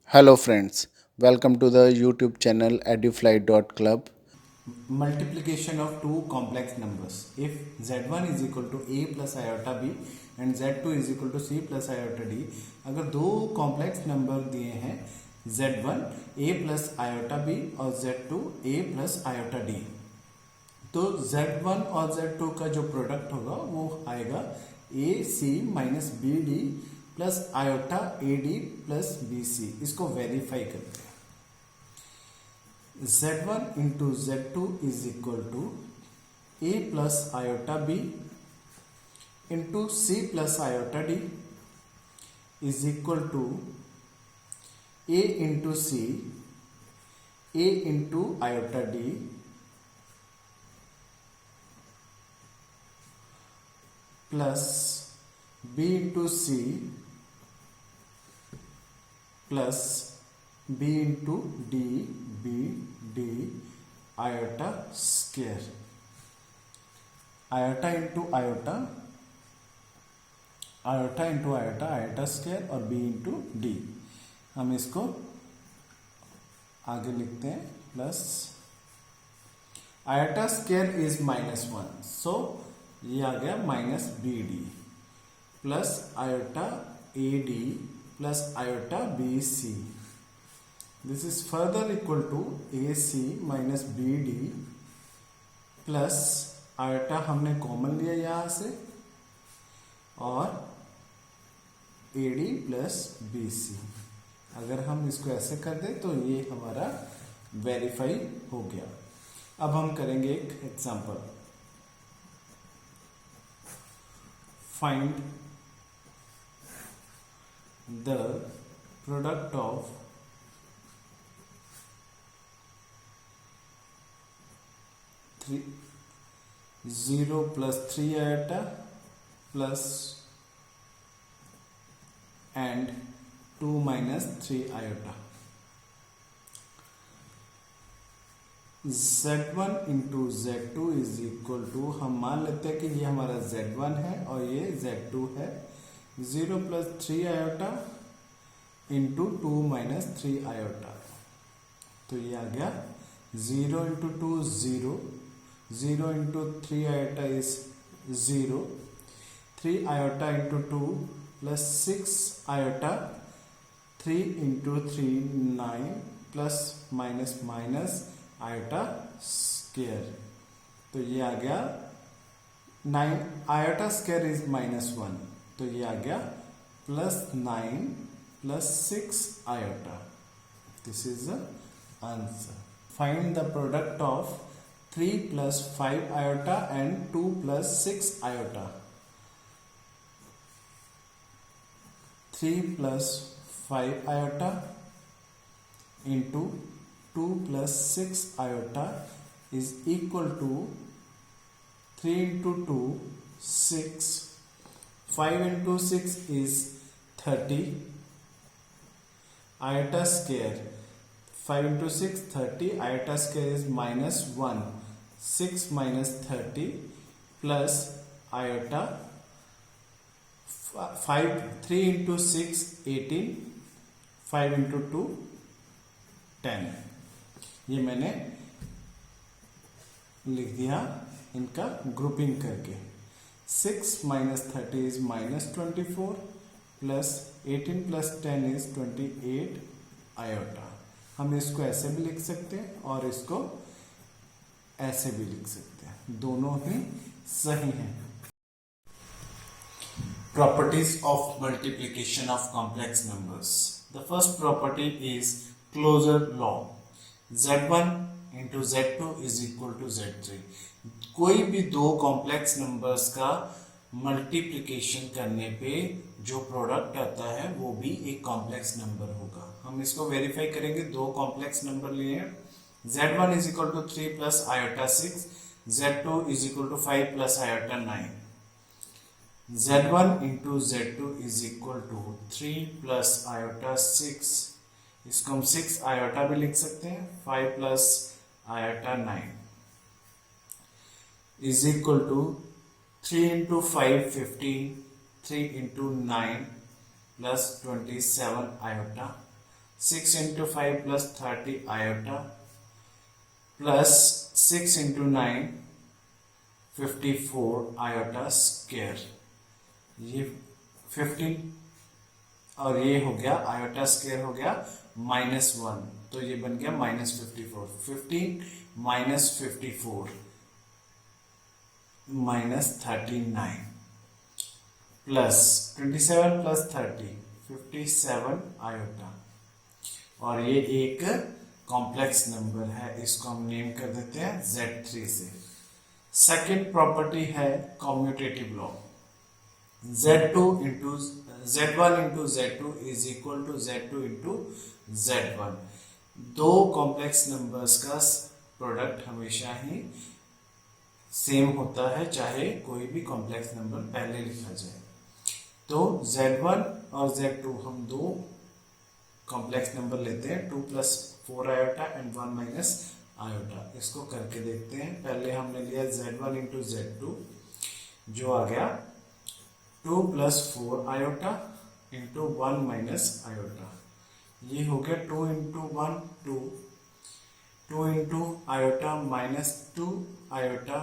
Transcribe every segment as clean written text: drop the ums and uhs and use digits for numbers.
Hello friends, welcome to the YouTube channel edufly.club. Multiplication of two complex numbers. If z1 is equal to a plus iota b and z2 is equal to c plus iota d, अगर दो complex number दिए हैं z1 a plus iota b और z2 a plus iota d, तो z1 और z2 का जो product होगा वो आएगा a C minus B D plus iota A D plus B c. इसको वेरीफाई करते हैं। z1 into z2 is equal to a plus iota b into c plus iota d is equal to a into c a into iota d plus b into c plus b into d b d iota square, iota into iota, iota into iota, iota square और b into d. हम इसको आगे लिखते हैं plus iota square is -1, so ये आ गया minus B D plus iota A D plus iota B C. This is further equal to A C minus B D plus iota हमने common लिया यहां से और A D plus B C. अगर हम इसको ऐसे कर दें तो ये हमारा वेरीफाई हो गया। अब हम करेंगे एक example. Find the product of 0 plus 3 iota plus and 2 minus 3 iota। z1 into z2 is equal to, हम मान लेते हैं कि ये हमारा z1 है और ये z2 है। 0 plus 3 iota into 2 minus 3 iota, तो ये आ गया 0 into 2 0, 0 into 3 iota is 0, 3 iota into 2 plus 6 iota, 3 into 3 9 plus minus minus iota square, तो ये आ गया 9 iota square is -1, तो ये आ गया plus 9 plus 6 iota। This is the answer. Find the product of 3 plus 5 iota and 2 plus 6 iota। 3 plus 5 iota into 2 plus 6 iota is equal to 3 into 2 6, 5 into 6 is 30 iota square, 5 into 6 30, iota square is -1, 6 minus 30 plus iota 5, 3 into 6 18, 5 into 2 10। ये मैंने लिख दिया इनका grouping करके। 6 minus 30 is -24 plus 18 plus 10 is 28 iota। हम इसको ऐसे भी लिख सकते हैं और इसको ऐसे भी लिख सकते हैं, दोनों ही सही हैं। Properties of multiplication of complex numbers. The first property is closure law. z1 into z2 is equal to z3। कोई भी दो कॉम्प्लेक्स नंबर्स का मल्टीप्लिकेशन करने पे जो प्रोडक्ट आता है वो भी एक कॉम्प्लेक्स नंबर होगा। हम इसको वेरीफाई करेंगे। दो कॉम्प्लेक्स नंबर लिए हैं, z1 is equal to 3 plus iota 6, z2 is equal to 5 plus iota 9। z1 into z2 is equal to 3 plus iota 6, इसको हम 6 iota भी लिख सकते हैं, 5 plus iota 9 is equal to 3 into 5 15, 3 into 9 plus 27 iota, 6 into 5 plus 30 iota plus 6 into 9 54 iota square. ये 15 और ये हो गया आयोटा स्क्वायर हो गया -1, तो ये बन गया -54। 15 माइनस 54 -39 प्लस 27 प्लस 30 57 आयोटा। और ये एक कॉम्प्लेक्स नंबर है, इसको हम नेम कर देते हैं Z3 से। सेकेंड प्रॉपर्टी है commutative law. Z1 into Z2 is equal to Z2 into Z1। दो कॉम्प्लेक्स नंबर्स का प्रोडक्ट हमेशा ही सेम होता है, चाहे कोई भी कॉम्प्लेक्स नंबर पहले लिखा जाए। तो Z1 और Z2 हम दो कॉम्प्लेक्स नंबर लेते हैं, 2 plus 4 iota and 1 minus iota. इसको करके देखते हैं। पहले हमने लिया Z1 इंटू Z2 जो आ गया 2 plus 4 iota into 1 minus iota. ये हो गया 2 into 1 2, 2 into iota minus 2 iota,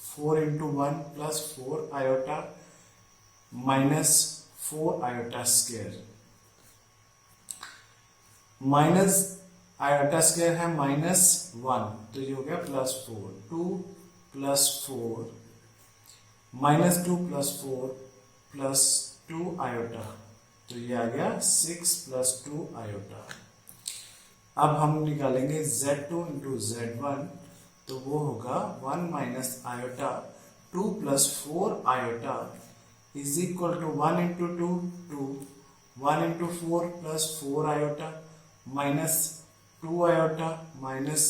4 into 1 plus 4 iota minus 4 iota square. Minus iota square है -1, तो ये हो गया +4। 2 प्लस 4 -2 प्लस 4 प्लस 2 आयोटा, तो ये आ गया 6 प्लस 2 आयोटा। अब हम निकालेंगे Z2 इंटू Z1, तो वो होगा 1 minus iota 2 plus 4 iota is equal to 1 into 2 2, 1 into 4 plus 4 iota minus 2 iota minus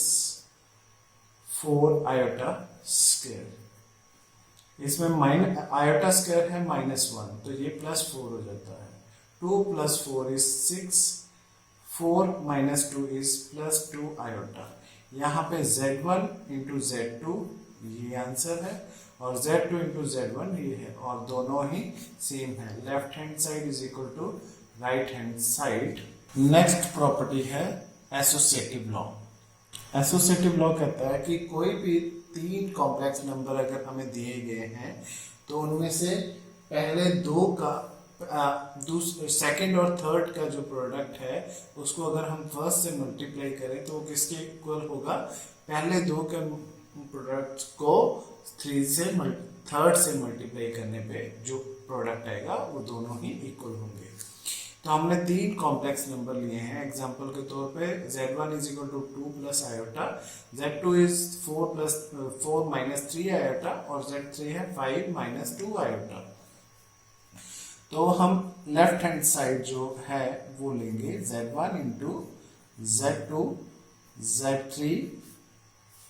4 iota square. इसमें आयोटा स्क्वायर है -1, तो ये +4 हो जाता है। 2 plus 4 is 6, 4 minus 2 is +2 iota. यहाँ पे Z1 इंटू Z2 ये आंसर है और Z2 इंटू Z1 ये है, और दोनों ही सेम है। Left hand side is equal to right hand side. Next property है एसोसिएटिव लॉ। एसोसिएटिव लॉ कहता है कि कोई भी 3 कॉम्प्लेक्स नंबर अगर हमें दिए गए हैं तो उनमें से पहले दो का सेकंड और थर्ड का जो प्रोडक्ट है उसको अगर हम फर्स्ट से मल्टीप्लाई करें तो वो किसके इक्वल होगा? पहले दो के प्रोडक्ट को थर्ड से मल्टीप्लाई करने पे जो प्रोडक्ट आएगा वो दोनों ही इक्वल होंगे। तो हमने 3 कॉम्प्लेक्स नंबर लिए हैं एग्जांपल के तौर पे। Z1 is equal to 2 plus iota, Z2 is 4 minus 3 iota और Z3 है 5 माइनस 2 आयोटा। तो हम लेफ्ट हैंड साइड जो है वो लेंगे Z1 इंटू Z2 Z3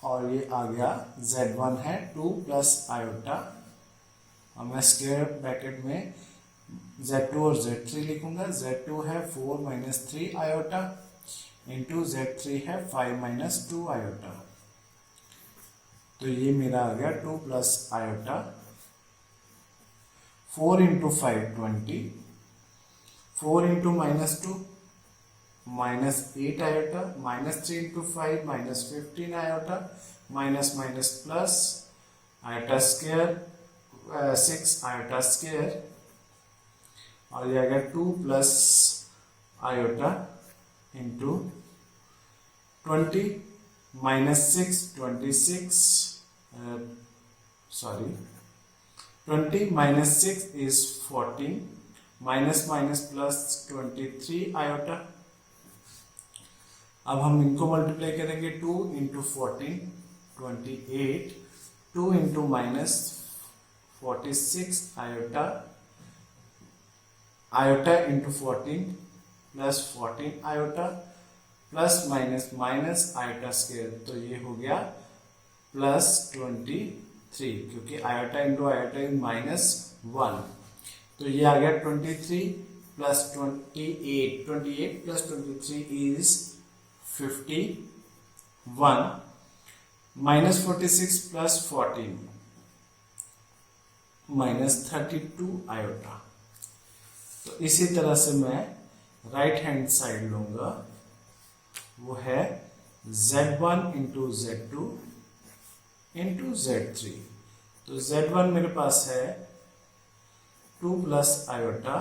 और ये आ गया Z1 है 2 प्लस आयोटा, और मैं स्क्वायर ब्रैकेट में Z2 और Z3 लिखूंगा। Z2 है 4 माइनस 3 आयोटा इंटू Z3 है 5 माइनस 2 आयोटा। तो ये मेरा आ गया 2 plus iota, 4 into 5 20, 4 into minus 2 minus 8 iota, minus 3 into 5 minus 15 iota, minus minus plus iota square 6 iota square, और ये आ गया 2 plus iota into 20 minus 6 26 20 minus 6 is 14, minus minus plus 23 iota. अब हम इनको मल्टीप्लाई करेंगे 2 into 14 28, 2 into minus 46 iota, iota into 14 plus 14 iota plus minus minus iota square, तो ये हो गया प्लस 23 क्योंकि आयोटा इंटू आयोटा इज -1, तो ये आ गया 23 plus 28, 28 plus 23 is 51, minus 46 plus 14 minus 32 iota. तो इसी तरह से मैं राइट हैंड साइड लूंगा, वो है Z1 into Z2 into Z3। तो Z1 मेरे पास है 2 प्लस आयोटा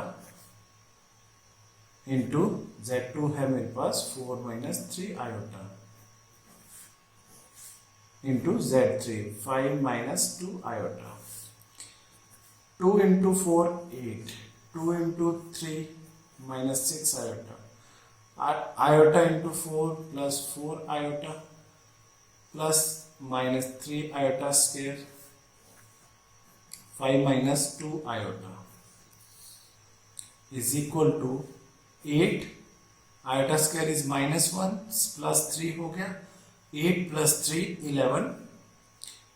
इंटू Z2 है मेरे पास 4 minus 3 iota into Z3 5 minus 2 iota. 2 into 4 8, 2 into 3 minus 6 iota, iota into 4 plus 4 iota plus minus 3 iota square 5 minus 2 iota is equal to 8, iota square is minus 1 plus 3 हो गया, 8 plus 3 11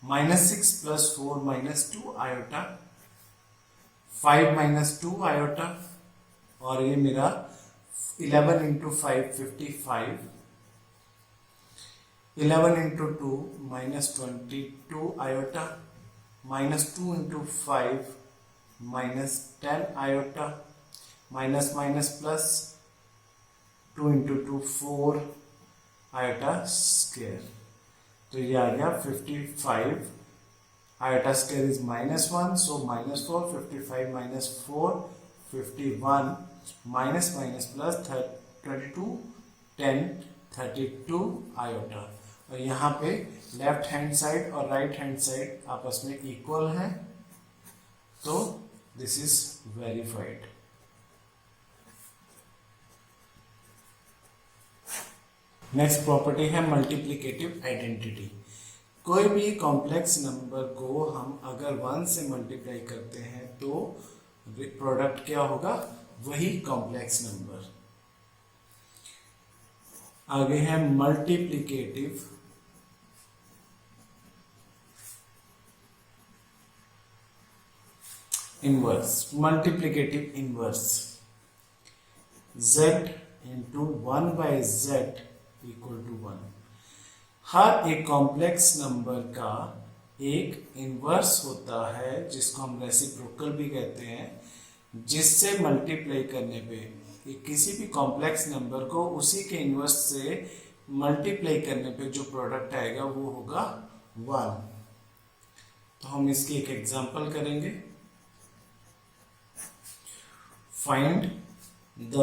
minus 6 plus 4 minus 2 iota 5 minus 2 iota, और ये मेरा 11 into 5 55, 11 into 2 minus 22 iota, minus 2 into 5 minus 10 iota, minus minus plus 2 into 2 4 iota square. तो ये आ गया 55, iota square is minus 1, so minus 4, 55 minus 4 51, minus minus plus 22 10 32 iota. और यहाँ पे लेफ्ट हैंड साइड और राइट हैंड साइड आपस में इक्वल है, तो this is verified. Next property है मल्टीप्लिकेटिव आइडेंटिटी। कोई भी कॉम्प्लेक्स नंबर को हम अगर 1 से मल्टीप्लाई करते हैं तो प्रोडक्ट क्या होगा, वही कॉम्प्लेक्स नंबर। आगे है multiplicative inverse. Multiplicative inverse z into 1 by z equal to 1। हर एक कॉम्प्लेक्स नंबर का एक इनवर्स होता है जिसको हम रेसिप्रोकल भी कहते हैं, जिससे मल्टीप्लाई करने पे किसी भी कॉम्प्लेक्स नंबर को उसी के इनवर्स से मल्टीप्लाई करने पे जो प्रोडक्ट आएगा वो होगा 1। तो हम इसकी एक एग्जांपल करेंगे। Find the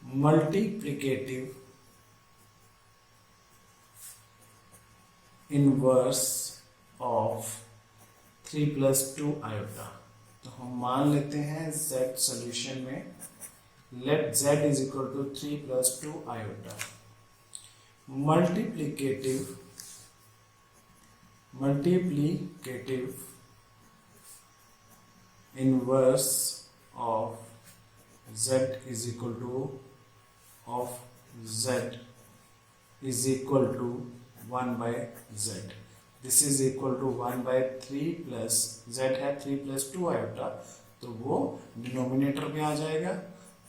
multiplicative inverse of 3 plus 2 iota. तो हम मान लेते हैं z सॉल्यूशन में let z is equal to 3 plus 2 iota. Multiplicative inverse of z is equal to of z is equal to 1 by z। This is equal to 1 by 3 plus z है 3 plus 2 iota, तो वो denominator में आ जाएगा।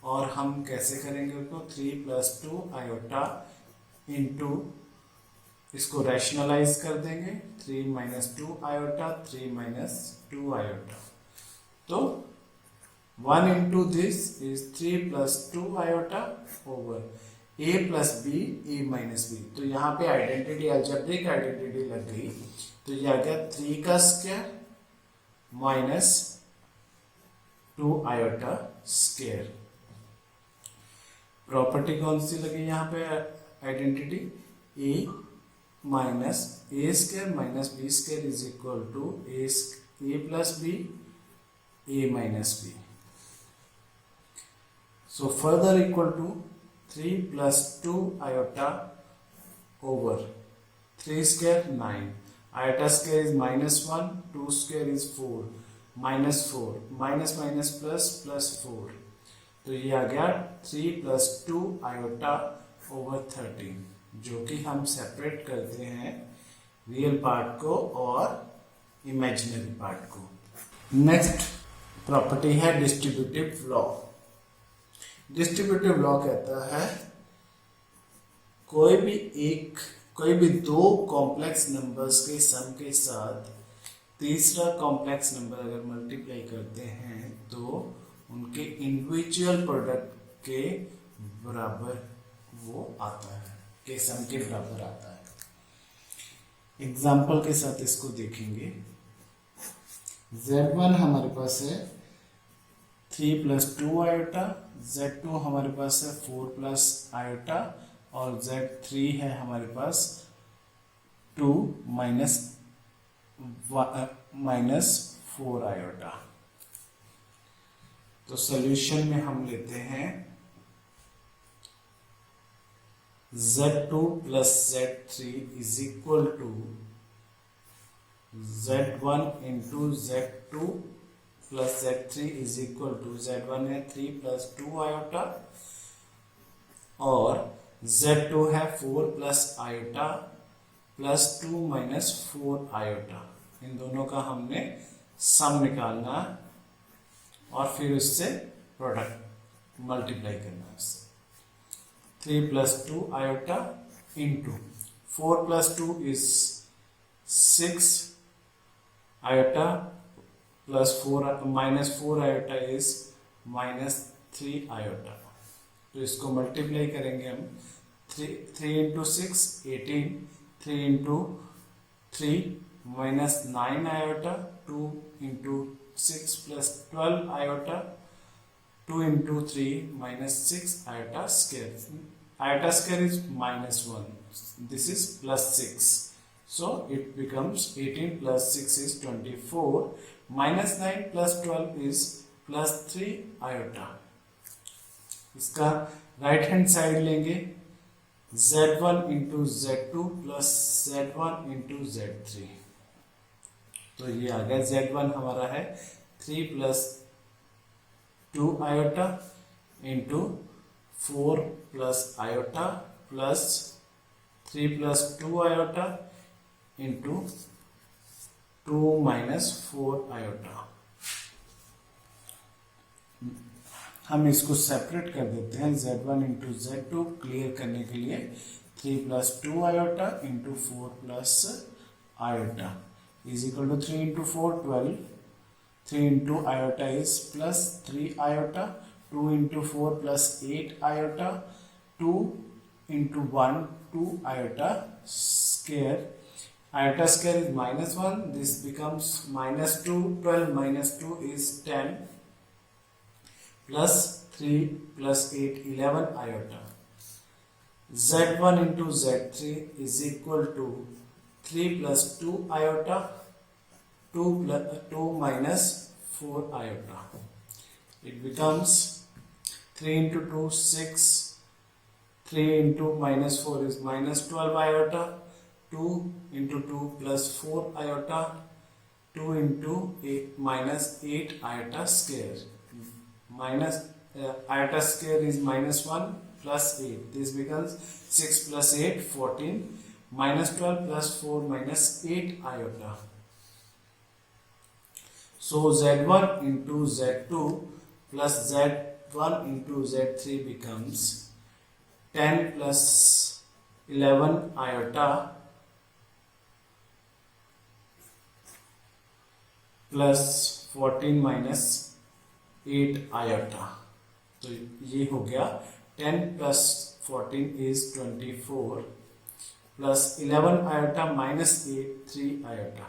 और हम कैसे करेंगे उसको, 3 प्लस 2 आयोटा इंटू इसको रैशनलाइज कर देंगे, 3 माइनस 2 आयोटा 3 माइनस 2 आयोटा। तो 1 into this is 3 plus 2 iota over a plus b a minus b. तो यहाँ पे आइडेंटिटी अलजेब्रिक आइडेंटिटी लग गई, तो ये आ गया 3 का square minus 2 iota square. Property कौन सी लगी यहाँ पे identity, a minus a square minus b square is equal to a plus b a minus b. So further equal to 3 plus 2 iota over 3 square 9, iota square is minus 1, 2 square is 4, minus 4, minus minus plus plus 4। तो ये आ गया 3 plus 2 iota over 13, जो कि हम separate करते हैं real part को और इमेजिनरी पार्ट को। नेक्स्ट प्रॉपर्टी है डिस्ट्रीब्यूटिव लॉ। डिस्ट्रीब्यूटिव लॉ कहता है कोई भी दो कॉम्प्लेक्स नंबर्स के सम के साथ तीसरा कॉम्प्लेक्स नंबर अगर मल्टीप्लाई करते हैं तो उनके इंडिविजुअल प्रोडक्ट के बराबर वो आता है, के सम के बराबर आता है। एग्जाम्पल के साथ इसको देखेंगे। Z1 हमारे पास है 3 + 2 आयोटा, Z2 हमारे पास है 4 + आयोटा और Z3 है हमारे पास 2 - 4 आयोटा। तो सॉल्यूशन में हम लेते हैं Z2 + Z3 = Z1 × Z2 + Z3 = Z1 है 3 + 2 आयोटा और Z2 है 4 + आयोटा प्लस 2 - 4 आयोटा। इन दोनों का हमने सम निकालना और फिर उससे प्रोडक्ट मल्टीप्लाई करना है उससे। 3 + 2 iota into 4 + 2 is 6 iota plus 4 -4 iota is -3 iota. तो इसको मल्टीप्लाई करेंगे हम। 3 × 6 18, 3 × 3 -9 iota, 2 × 6 + 12 iota, 2 × 3 - 6 iota square. Iota square is -1. This is +6. So it becomes 18 + 6 is 24. -9 + 12 is +3 iota. इसका राइट हैंड साइड लेंगे Z1 × Z2 + Z1 × Z3। तो ये आ गया Z1 हमारा है 3 + 2 iota into 4 + iota plus 3 + 2 iota into 2 - 4 iota. हम इसको सेपरेट कर देते हैं Z1 × Z2 क्लियर करने के लिए। 3 + 2 iota into 4 + iota is equal to 3 × 4 12। 3 × iota is +3 iota, 2 × 4 + 8 iota, 2 × 1 2 iota square. Iota square is -1, this becomes -2, 12 - 2 is 10, plus 3 + 8 11 iota. Z1 × Z3 is equal to 3 + 2 iota, 2 - 4 iota. It becomes 3 × 2 6, 3 × -4 is -12 iota, 2 × 2 + 4 iota, 2 × 8 - 8 iota square. Iota square is -1 plus 8. This becomes 6 + 8 14, -12 + 4 - 8 iota. So Z1 × Z2 plus Z1 × Z3 becomes 10 + 11 iota plus 14 - 8 iota. तो ये हो गया 10 + 14 is 24 plus 11 iota - 8 3 iota.